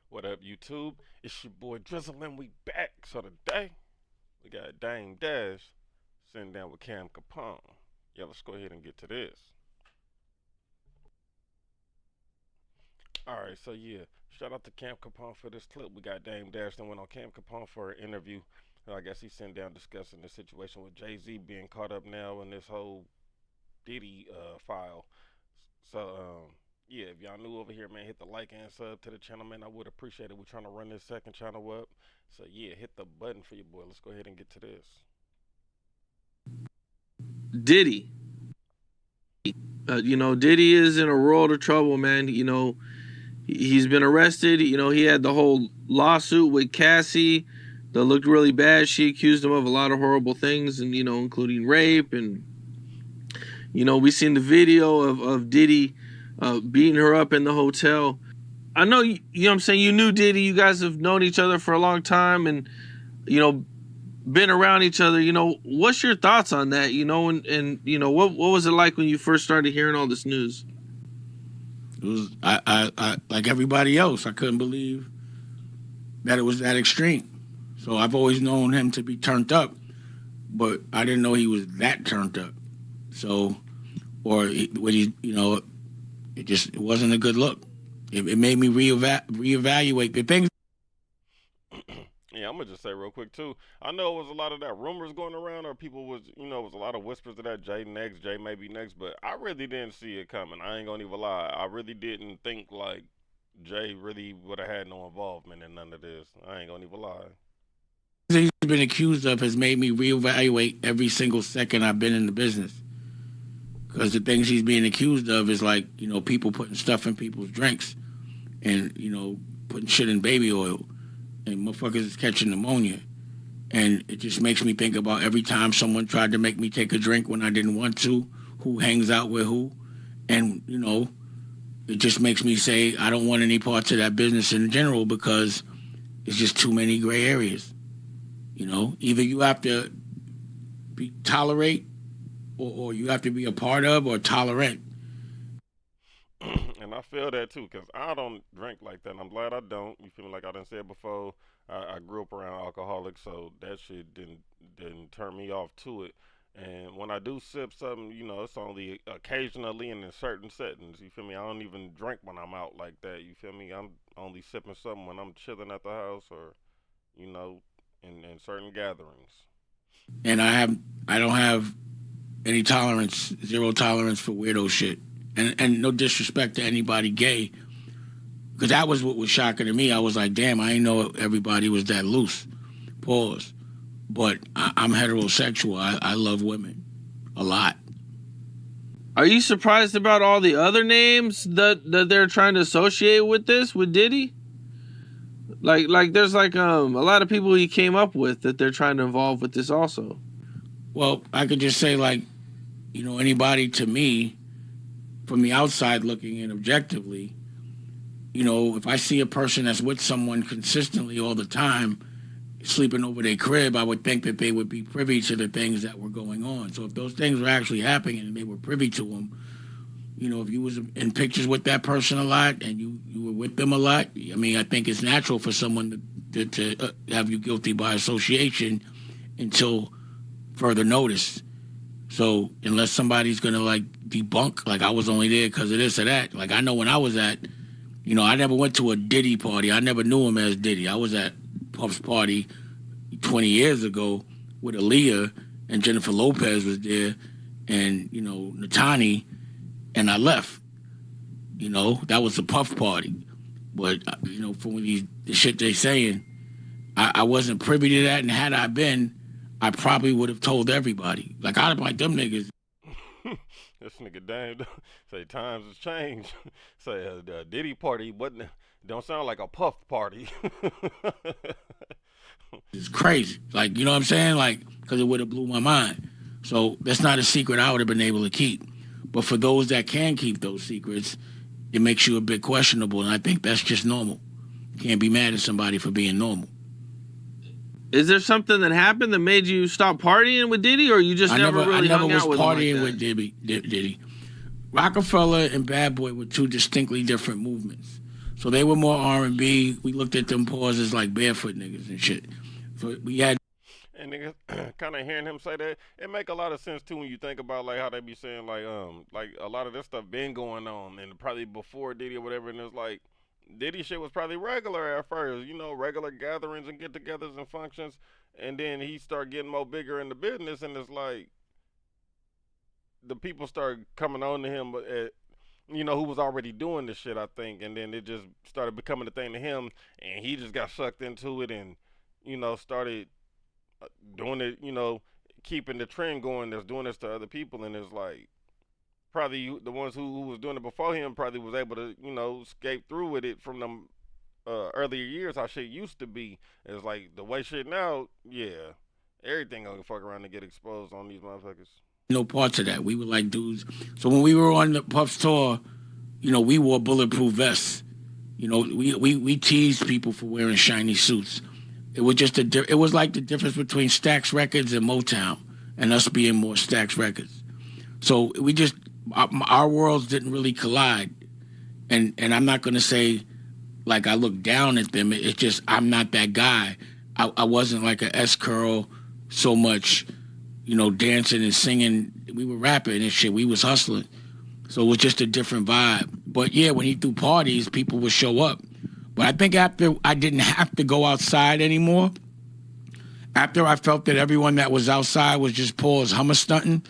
What up, YouTube? It's your boy Drizzle, and we back. So today we got Dame Dash sitting down with Cam Capone. Yeah, let's go ahead and get to this. All right, so yeah, shout out to Cam Capone for this clip. We got Dame Dash that went on Cam Capone for an interview. I guess he's sitting down discussing the situation with Jay-Z being caught up now in this whole diddy file. So yeah, if y'all new over here, man, hit the like and sub to the channel, man. I would appreciate it. We're trying to run this second channel up. So yeah, hit the button for your boy. Let's go ahead and get to this. Diddy. Diddy is in a world of trouble, man. He's been arrested. He had the whole lawsuit with Cassie that looked really bad. She accused him of a lot of horrible things, and including rape. And we seen the video of Diddy beating her up in the hotel. I know you know what I'm saying. You knew Diddy. You guys have known each other for a long time, and been around each other. What's your thoughts on that? And what was it like when you first started hearing all this news? It was I like everybody else. I couldn't believe that it was that extreme. So I've always known him to be turned up, but I didn't know he was that turned up. So, it wasn't a good look. It made me reevaluate the things. Yeah, I'm gonna just say real quick too. I know it was a lot of that rumors going around, or people was, it was a lot of whispers of that Jay next, Jay maybe next, but I really didn't see it coming. I ain't gonna even lie. I really didn't think like Jay really would have had no involvement in none of this. I ain't gonna even lie. He's been accused of has made me reevaluate every single second I've been in the business. Because the things he's being accused of is like, people putting stuff in people's drinks and, putting shit in baby oil, and motherfuckers is catching pneumonia. And it just makes me think about every time someone tried to make me take a drink when I didn't want to, who hangs out with who. And, it just makes me say I don't want any parts of that business in general because it's just too many gray areas. Either you have to tolerate or you have to be a part of or tolerant. And I feel that too, cause I don't drink like that. And I'm glad I don't. You feel me? Like I done said before, I grew up around alcoholics, so that shit didn't turn me off to it. And when I do sip something, it's only occasionally and in certain settings. You feel me? I don't even drink when I'm out like that. You feel me? I'm only sipping something when I'm chilling at the house or, in certain gatherings. And I don't have any tolerance, zero tolerance for weirdo shit. And no disrespect to anybody gay, because that was what was shocking to me. I was like, damn, I didn't know everybody was that loose. Pause. But I'm heterosexual. I love women a lot. Are you surprised about all the other names that they're trying to associate with this, with Diddy? Like there's a lot of people he came up with that they're trying to involve with this also. Well, I could just say anybody to me, from the outside looking in objectively, if I see a person that's with someone consistently all the time, sleeping over their crib, I would think that they would be privy to the things that were going on. So if those things were actually happening and they were privy to them, if you was in pictures with that person a lot and you were with them a lot, I think it's natural for someone to have you guilty by association until further notice. So unless somebody's gonna debunk, I was only there because of this or that. I know when I was at, I never went to a Diddy party. I never knew him as Diddy. I was at Puff's party 20 years ago with Aaliyah, and Jennifer Lopez was there, and Natani, and I left. That was the Puff party. But from the shit they saying, I wasn't privy to that, and had I been, I probably would have told everybody. I'd have like them niggas. This nigga Dame say times has changed. Say a Diddy party don't sound like a Puff party. It's crazy. You know what I'm saying? Because it would have blew my mind. So that's not a secret I would have been able to keep. But for those that can keep those secrets, it makes you a bit questionable. And I think that's just normal. You can't be mad at somebody for being normal. Is there something that happened that made you stop partying with Diddy, or you just never really hung out with him? I never was partying with Diddy. Rockefeller and Bad Boy were two distinctly different movements. So they were more R&B. We looked at them pause as like barefoot niggas and shit. So we had. And niggas kind of hearing him say that, it make a lot of sense too when you think about like how they be saying like a lot of this stuff been going on and probably before Diddy or whatever, and it's like Diddy shit was probably regular at first, you know, regular gatherings and get-togethers and functions, and then he started getting more bigger in the business, and it's like the people start coming on to him, you know, who was already doing this shit, I think, and then it just started becoming a thing to him, and he just got sucked into it, and you know, started doing it, you know, keeping the trend going. That's doing this to other people, and it's like probably the ones who was doing it before him probably was able to, you know, escape through with it from them earlier years. How shit used to be. It's like the way shit now, yeah, everything gonna fuck around and get exposed on these motherfuckers. No parts of that. We were like dudes. So when we were on the Puff's tour, you know, we wore bulletproof vests. You know, we teased people for wearing shiny suits. It was just it was like the difference between Stax Records and Motown, and us being more Stax Records. So we just our worlds didn't really collide, and I'm not gonna say like I look down at them. It's just I'm not that guy. I wasn't like a S Curl so much, you know, dancing and singing. We were rapping and shit. We was hustling, so it was just a different vibe. But yeah, when he threw parties, people would show up. But I think after I didn't have to go outside anymore, after I felt that everyone that was outside was just Paul's hummer stunting,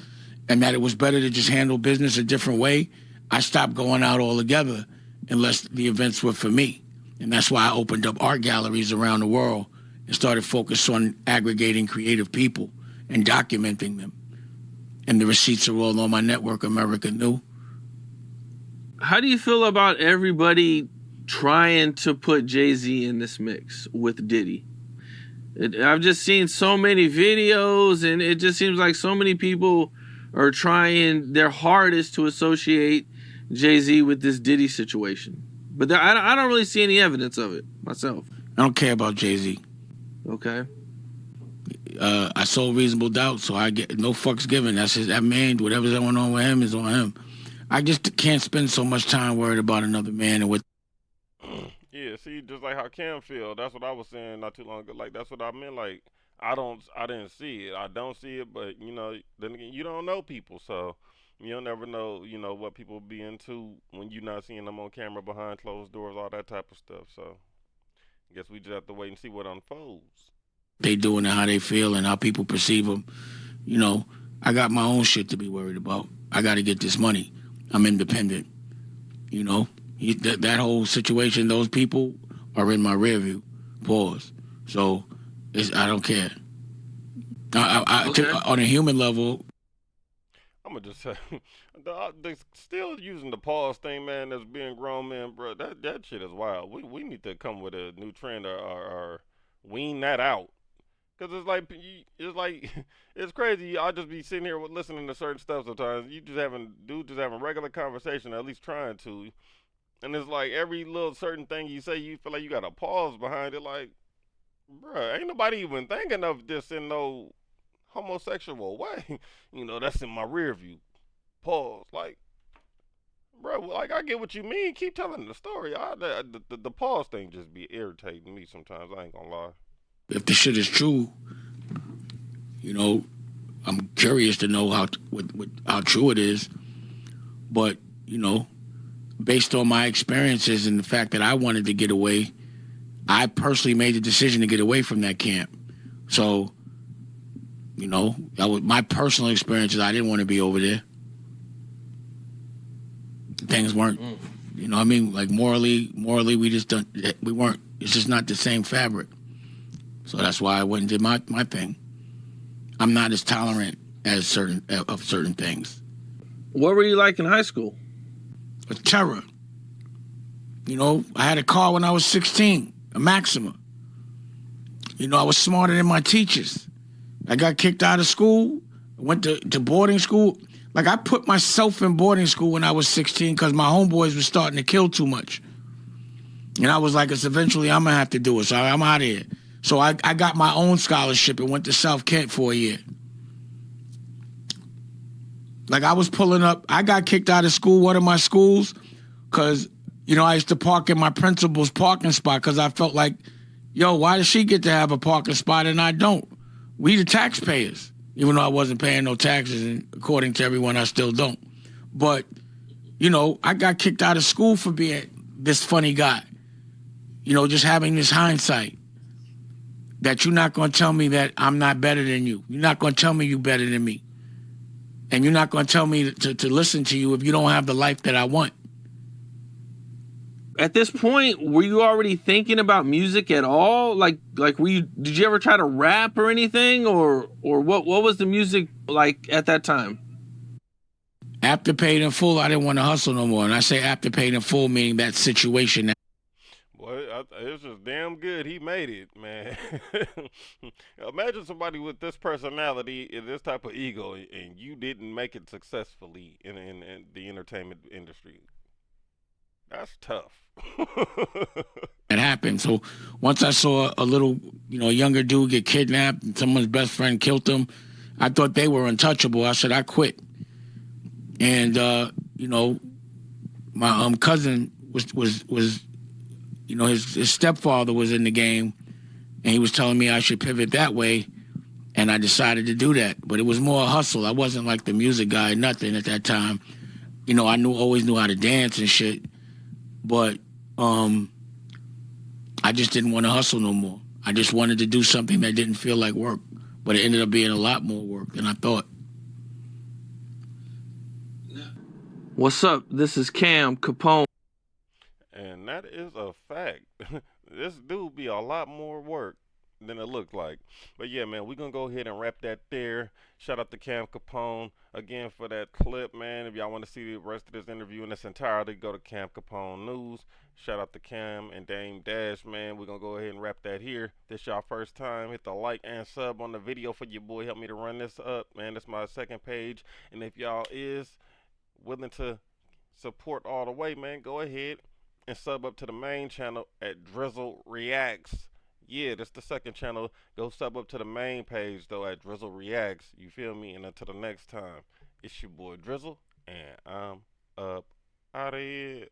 and that it was better to just handle business a different way, I stopped going out altogether unless the events were for me. And that's why I opened up art galleries around the world and started focused on aggregating creative people and documenting them. And the receipts are all on my network, America New. How do you feel about everybody trying to put Jay-Z in this mix with Diddy? I've just seen so many videos, and it just seems like so many people are trying their hardest to associate Jay-Z with this Diddy situation. But I don't really see any evidence of it myself. I don't care about Jay-Z. Okay. I sold Reasonable Doubt, so I get no fucks given. That's that man. Whatever's going on with him is on him. I just can't spend so much time worried about another man and what. Yeah, see, just like how Cam feel. That's what I was saying not too long ago. Like that's what I meant. Like I didn't see it. I don't see it, but you know, then again, you don't know people, so you'll never know. You know what people be into when you're not seeing them on camera behind closed doors, all that type of stuff. So I guess we just have to wait and see what unfolds. They doing and how they feel and how people perceive them. You know, I got my own shit to be worried about. I got to get this money. I'm independent. You know, that whole situation, those people are in my rear view. Pause. So I don't care. Okay. On a human level, I'm gonna just say, they still using the pause thing, man. That's being grown, man, bro. That shit is wild. We need to come with a new trend or wean that out. Cause it's like it's crazy. I'll just be sitting here listening to certain stuff sometimes. You just having regular conversation, at least trying to, and it's like every little certain thing you say, you feel like you got a pause behind it. Like, bruh, ain't nobody even thinking of this in no homosexual way. You know, that's in my rear view. Pause. Like, bro, like I get what you mean. Keep telling the story. The pause thing just be irritating me sometimes. I ain't gonna lie. if the shit is true, you know, I'm curious to know how true it is. But, you know, based on my experiences and the fact that I wanted to get away, I personally made the decision to get away from that camp. So, you know, that was my personal experiences. I didn't want to be over there. Things weren't, you know what I mean? Like morally, we weren't, it's just not the same fabric. So that's why I went and did my thing. I'm not as tolerant as certain things. What were you like in high school? A terror. You know, I had a car when I was 16, a Maxima. You know, I was smarter than my teachers. I got kicked out of school, went to boarding school. Like, I put myself in boarding school when I was 16 because my homeboys were starting to kill too much. And I was like, it's eventually I'm going to have to do it, so I'm out of here. So I got my own scholarship and went to South Kent for a year. Like, I was pulling up. I got kicked out of school, one of my schools, because I used to park in my principal's parking spot because I felt like, yo, why does she get to have a parking spot and I don't? We the taxpayers, even though I wasn't paying no taxes, and according to everyone, I still don't. But, I got kicked out of school for being this funny guy. Just having this hindsight that you're not going to tell me that I'm not better than you. You're not going to tell me you're better than me. And you're not going to tell me to listen to you if you don't have the life that I want. At this point, were you already thinking about music at all? Did you ever try to rap or anything, or what was the music like at that time? After paid in full, I didn't want to hustle no more. And I say after paid in full, meaning that situation. Boy, it's just damn good he made it, man. Imagine somebody with this personality and this type of ego, and you didn't make it successfully in the entertainment industry. That's tough. It happened. So once I saw a little, a younger dude get kidnapped and someone's best friend killed him, I thought they were untouchable. I said, I quit. And, my cousin was his stepfather was in the game, and he was telling me I should pivot that way, and I decided to do that. But it was more a hustle. I wasn't like the music guy, nothing at that time. I always knew how to dance and shit, but I just didn't want to hustle no more. I just wanted to do something that didn't feel like work, but it ended up being a lot more work than I thought. What's up? This is Cam Capone. And that is a fact. This dude be a lot more work than it looked like. But yeah, man, we're gonna go ahead and wrap that there. Shout out to Cam Capone again for that clip, man. If y'all want to see the rest of this interview in its entirety, go to Cam Capone News. Shout out to Cam and Dame Dash, man. We're gonna go ahead and wrap that here. This y'all first time, hit the like and sub on the video for your boy. Help me to run this up, man. That's my second page. And if y'all is willing to support all the way, man, go ahead and sub up to the main channel at Drizzle Reacts. Yeah, that's the second channel. Go sub up to the main page though at Drizzle Reacts. You feel me? And until the next time, it's your boy Drizzle, and I'm up out of here.